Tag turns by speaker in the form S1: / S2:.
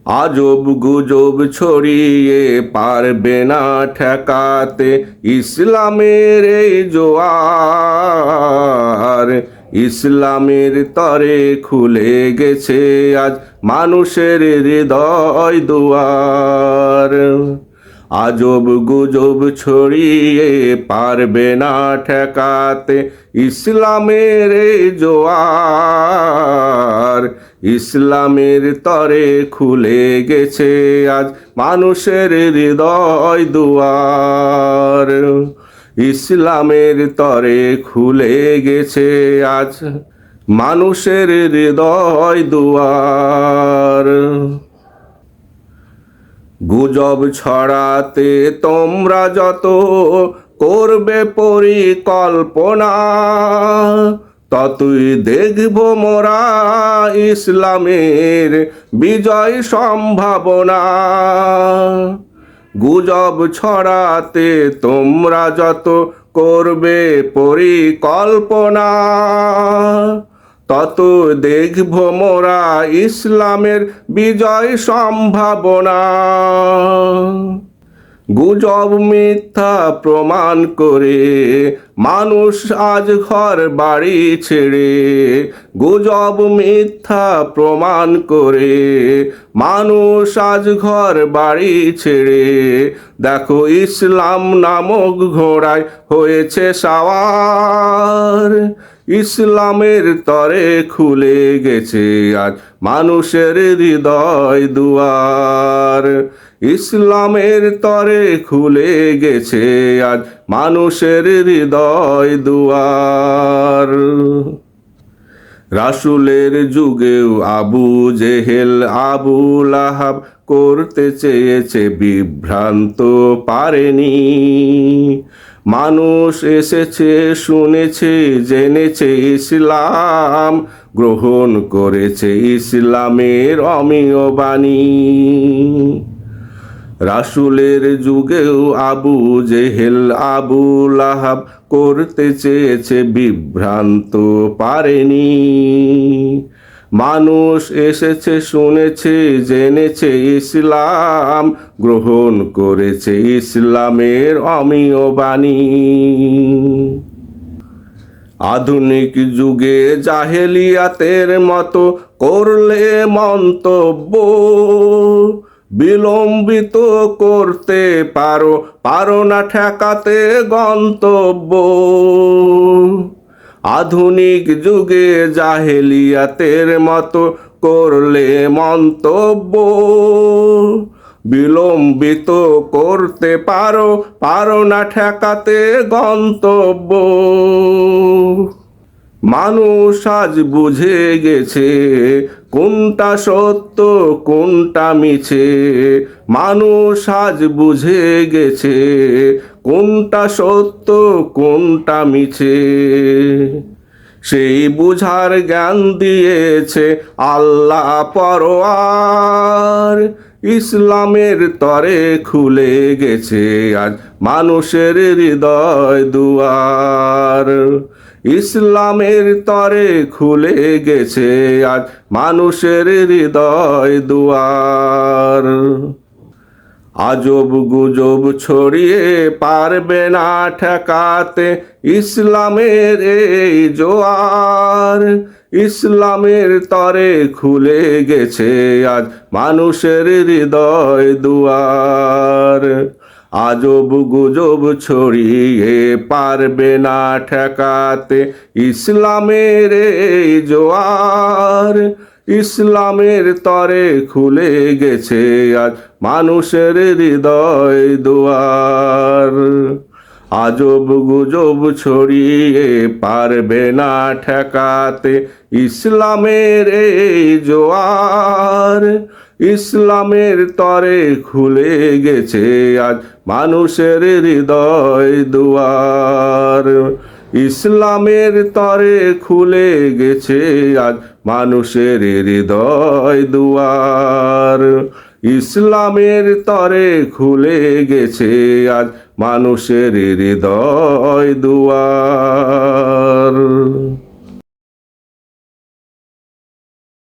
S1: আজব গুজব ছড়িয়ে পারবে না ঠেকাতে ইসলামের এই জোয়ার। ইসলামের তরে খুলে গেছে আজ মানুষের হৃদয় দুয়ার। আজব গুজব ছড়িয়ে পারবে না ঠেকাতে ইসলামের এই জোয়ার। ইসলামের তরে খুলে গেছে আজ মানুষের হৃদয় দুয়ার। ইসলামের তরে খুলে গেছে আজ মানুষের হৃদয় দুয়ার। গুজব ছড়াতে তোমরা যত করবে পরিকল্পনা, ততই দেখব মোরা ইসলামের বিজয় সম্ভাবনা। গুজব ছড়াতে তোমরা যত করবে পরিকল্পনা, তত দেখব মোরা ইসলামের বিজয় সম্ভাবনা। গুজব মিথ্যা প্রমাণ করে মানুষ আজ ঘর বাড়ি ছেড়ে। গুজব মিথ্যা প্রমাণ করে মানুষ আজ ঘর বাড়ি ছেড়ে। দেখো ইসলাম নামক ঘোড়ায় হয়েছে সাওয়ার। ইসলামের তরে খুলে গেছে আজ মানুষের হৃদয় দুয়ার। ইসলামের তরে খুলে গেছে আজ মানুষের হৃদয় দুয়ার। রাসূলের যুগেও আবু জেহেল আবু লাহাব করতে চেয়েছে বিভ্রান্ত, পারেনি। মানুষ এসেছে, শুনেছে, জেনেছে ইসলাম, গ্রহণ করেছে ইসলামের অমীয় বাণী। রাসূলের যুগেও আবু জেহেল আবু লাহাব করতে চেয়েছে বিভ্রান্ত, পারেনি। মানুষ এসেছে, শুনেছে, জেনেছে ইসলাম, গ্রহণ করেছে ইসলামের অমীয় বাণী। আধুনিক যুগে জাহেলিয়াতের মতো করলে মন্তব্য, বিলম্বিত করতে পারো না ঠেকাতে গন্তব্য। আধুনিক যুগে জাহেলিয়াতের মতো করলে মন্তব্য, বিলম্বিত করতে পারো না ঠেকাতে গন্তব্য। মানুষ আজ বুঝে গেছে কোনটা সত্য কোনটা মিছে। মানুষ আজ বুঝে গেছে কোনটা সত্য কোনটা মিছে। সেই বুঝার জ্ঞান দিয়েছে আল্লাহ পরোয়ার। ইসলামের তরে খুলে গেছে আজ মানুষের হৃদয় দুয়ার। ইসলামের তরে খুলে গেছে আজ মানুষের হৃদয় দুয়ার। আজব গুজব ছড়িয়ে পারবে না ঠেকাতে ইসলামের এই জোয়ার। ইসলামের তরে খুলে গেছে আজ মানুষের হৃদয় দুয়ার। আজব গুজব ছড়িয়ে পারবে না ঠেকাতে ইসলামের এই জোয়ার। ইসলামের তরে খুলে গেছে আজ মানুষের হৃদয় দুয়ার। আজব গুজব ছড়িয়ে পারবে না ঠেকাতে ইসলামের এই জোয়ার। ইসলামের তরে খুলে গেছে আজ মানুষের হৃদয় দুয়ার। ইসলামের তরে খুলে গেছে আজ মানুষের হৃদয় দুয়ার। ইসলামের তরে খুলে গেছে আজ মানুষের হৃদয় দুয়ার।